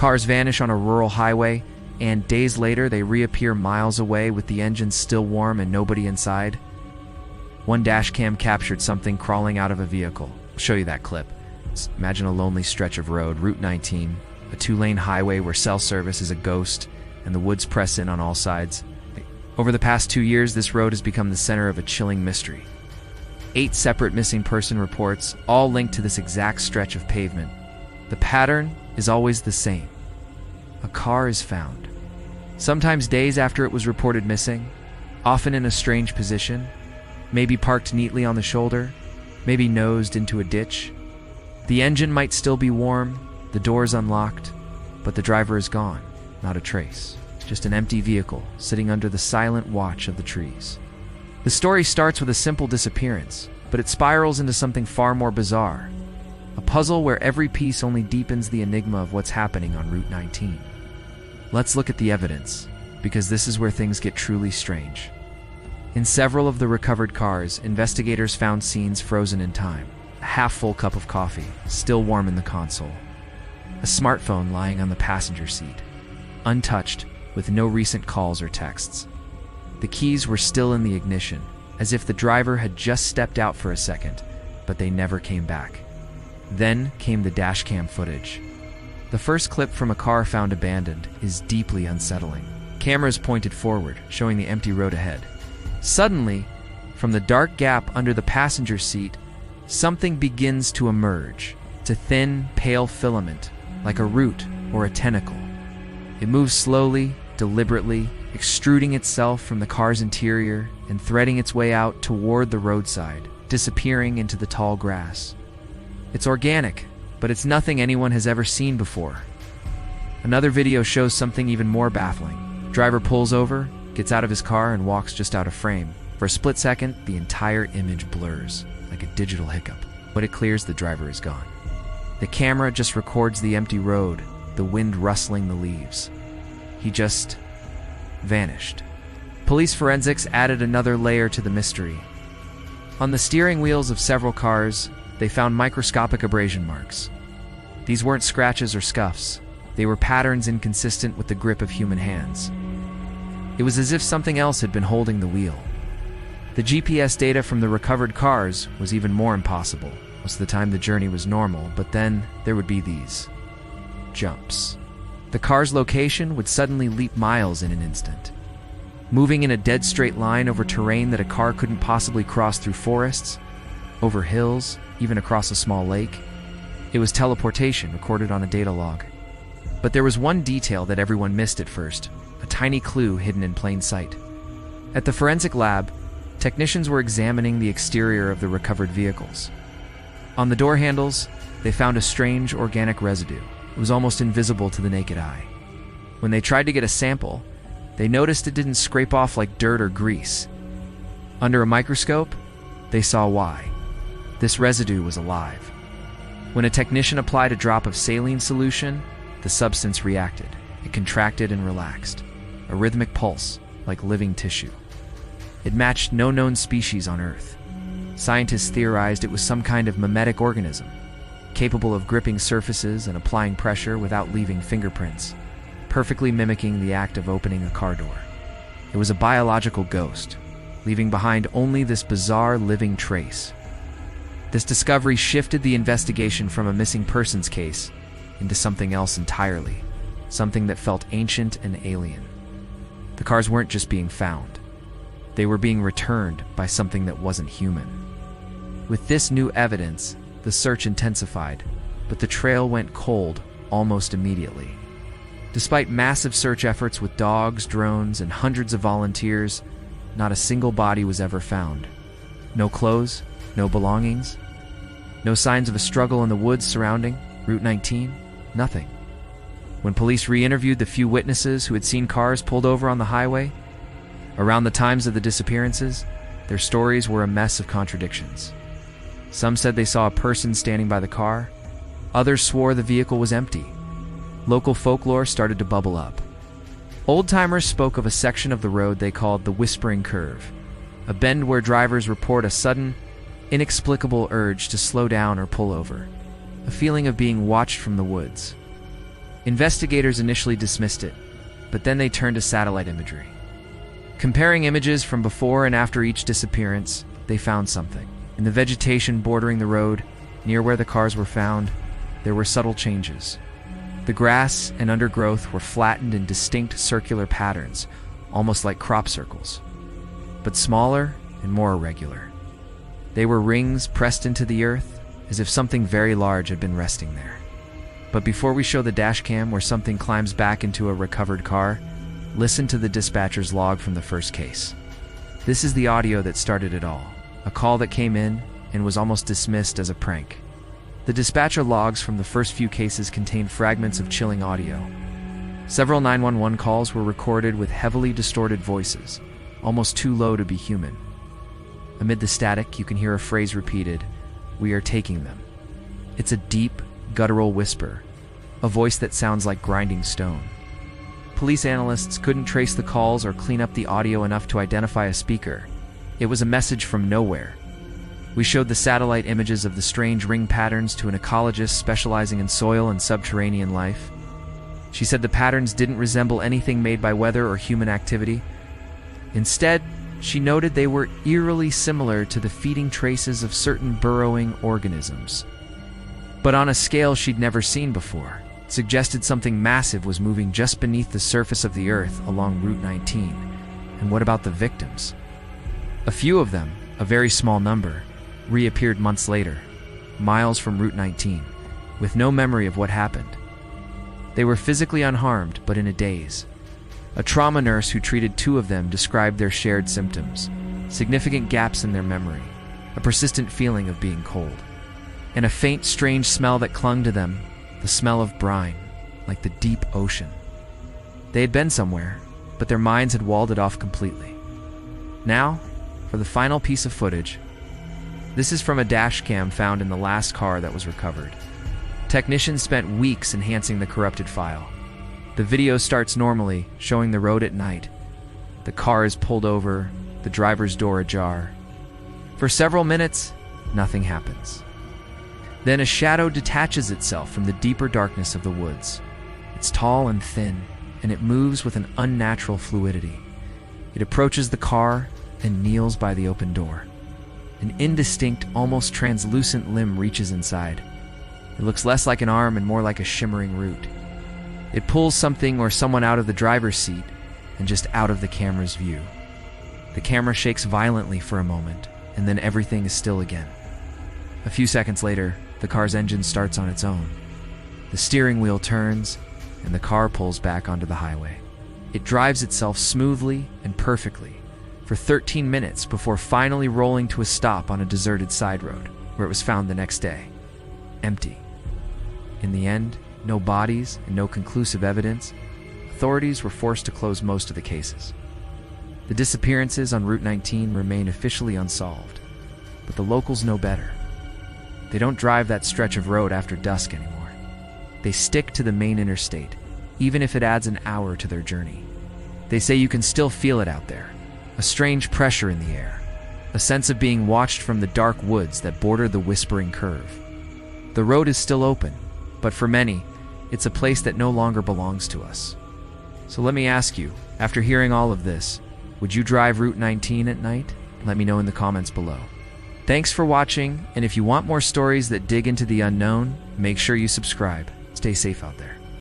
Cars vanish on a rural highway, and days later they reappear miles away with the engines still warm and nobody inside. One dashcam captured something crawling out of a vehicle. I'll show you that clip. Imagine a lonely stretch of road, Route 19, a 2-lane highway where cell service is a ghost and the woods press in on all sides. Over the past 2 years, this road has become the center of a chilling mystery. 8 separate missing person reports, all linked to this exact stretch of pavement. The pattern is always the same. A car is found, sometimes days after it was reported missing, often in a strange position, maybe parked neatly on the shoulder, maybe nosed into a ditch. The engine might still be warm, the doors unlocked, but the driver is gone, not a trace. Just an empty vehicle sitting under the silent watch of the trees. The story starts with a simple disappearance, but it spirals into something far more bizarre. A puzzle where every piece only deepens the enigma of what's happening on Route 19. Let's look at the evidence, because this is where things get truly strange. In several of the recovered cars, investigators found scenes frozen in time. A half-full cup of coffee, still warm in the console. A smartphone lying on the passenger seat, untouched, with no recent calls or texts. The keys were still in the ignition, as if the driver had just stepped out for a second, but they never came back. Then came the dashcam footage. The first clip from a car found abandoned is deeply unsettling. Cameras pointed forward, showing the empty road ahead. Suddenly, from the dark gap under the passenger seat, something begins to emerge. It's a thin, pale filament, like a root or a tentacle. It moves slowly, deliberately, extruding itself from the car's interior and threading its way out toward the roadside, disappearing into the tall grass. It's organic, but it's nothing anyone has ever seen before. Another video shows something even more baffling. Driver pulls over, gets out of his car, and walks just out of frame. For a split second, the entire image blurs, like a digital hiccup. When it clears, the driver is gone. The camera just records the empty road, the wind rustling the leaves. He just vanished. Police forensics added another layer to the mystery. On the steering wheels of several cars, they found microscopic abrasion marks. These weren't scratches or scuffs. They were patterns inconsistent with the grip of human hands. It was as if something else had been holding the wheel. The GPS data from the recovered cars was even more impossible. Most of the time the journey was normal, but then there would be these jumps. The car's location would suddenly leap miles in an instant, moving in a dead straight line over terrain that a car couldn't possibly cross, through forests, over hills, even across a small lake. It was teleportation recorded on a data log. But there was one detail that everyone missed at first, a tiny clue hidden in plain sight. At the forensic lab, technicians were examining the exterior of the recovered vehicles. On the door handles, they found a strange organic residue. It was almost invisible to the naked eye. When they tried to get a sample, they noticed it didn't scrape off like dirt or grease. Under a microscope, they saw why. This residue was alive. When a technician applied a drop of saline solution, the substance reacted. It contracted and relaxed, a rhythmic pulse, like living tissue. It matched no known species on Earth. Scientists theorized it was some kind of mimetic organism, capable of gripping surfaces and applying pressure without leaving fingerprints, perfectly mimicking the act of opening a car door. It was a biological ghost, leaving behind only this bizarre living trace. This discovery shifted the investigation from a missing persons case into something else entirely, something that felt ancient and alien. The cars weren't just being found. They were being returned by something that wasn't human. With this new evidence, the search intensified, but the trail went cold almost immediately. Despite massive search efforts with dogs, drones, and hundreds of volunteers, not a single body was ever found. No clothes, no belongings, no signs of a struggle in the woods surrounding Route 19, nothing. When police re-interviewed the few witnesses who had seen cars pulled over on the highway around the times of the disappearances, their stories were a mess of contradictions. Some said they saw a person standing by the car. Others swore the vehicle was empty. Local folklore started to bubble up. Old-timers spoke of a section of the road they called the Whispering Curve, a bend where drivers report a sudden, inexplicable urge to slow down or pull over, a feeling of being watched from the woods. Investigators initially dismissed it, but then they turned to satellite imagery. Comparing images from before and after each disappearance, they found something. In the vegetation bordering the road, near where the cars were found, there were subtle changes. The grass and undergrowth were flattened in distinct circular patterns, almost like crop circles, but smaller and more irregular. They were rings pressed into the earth, as if something very large had been resting there. But before we show the dash cam where something climbs back into a recovered car, listen to the dispatcher's log from the first case. This is the audio that started it all, a call that came in and was almost dismissed as a prank. The dispatcher logs from the first few cases contained fragments of chilling audio. Several 911 calls were recorded with heavily distorted voices, almost too low to be human. Amid the static, you can hear a phrase repeated, "We are taking them." It's a deep, guttural whisper, a voice that sounds like grinding stone. Police analysts couldn't trace the calls or clean up the audio enough to identify a speaker. It was a message from nowhere. We showed the satellite images of the strange ring patterns to an ecologist specializing in soil and subterranean life. She said the patterns didn't resemble anything made by weather or human activity. Instead, she noted they were eerily similar to the feeding traces of certain burrowing organisms, but on a scale she'd never seen before. It suggested something massive was moving just beneath the surface of the Earth along Route 19. And what about the victims? A few of them, a very small number, reappeared months later, miles from Route 19, with no memory of what happened. They were physically unharmed, but in a daze. A trauma nurse who treated two of them described their shared symptoms: significant gaps in their memory, a persistent feeling of being cold, and a faint, strange smell that clung to them, the smell of brine, like the deep ocean. They had been somewhere, but their minds had walled it off completely. Now, for the final piece of footage. This is from a dash cam found in the last car that was recovered. Technicians spent weeks enhancing the corrupted file. The video starts normally, showing the road at night. The car is pulled over, the driver's door ajar. For several minutes, nothing happens. Then a shadow detaches itself from the deeper darkness of the woods. It's tall and thin, and it moves with an unnatural fluidity. It approaches the car and kneels by the open door. An indistinct, almost translucent limb reaches inside. It looks less like an arm and more like a shimmering root. It pulls something or someone out of the driver's seat and just out of the camera's view. The camera shakes violently for a moment, and then everything is still again. A few seconds later, the car's engine starts on its own. The steering wheel turns, and the car pulls back onto the highway. It drives itself smoothly and perfectly for 13 minutes before finally rolling to a stop on a deserted side road, where it was found the next day. Empty. In the end, no bodies and no conclusive evidence. Authorities were forced to close most of the cases. The disappearances on Route 19 remain officially unsolved, but the locals know better. They don't drive that stretch of road after dusk anymore. They stick to the main interstate, even if it adds an hour to their journey. They say you can still feel it out there, a strange pressure in the air, a sense of being watched from the dark woods that border the Whispering Curve. The road is still open, but for many, it's a place that no longer belongs to us. So let me ask you, after hearing all of this, would you drive Route 19 at night? Let me know in the comments below. Thanks for watching, and if you want more stories that dig into the unknown, make sure you subscribe. Stay safe out there.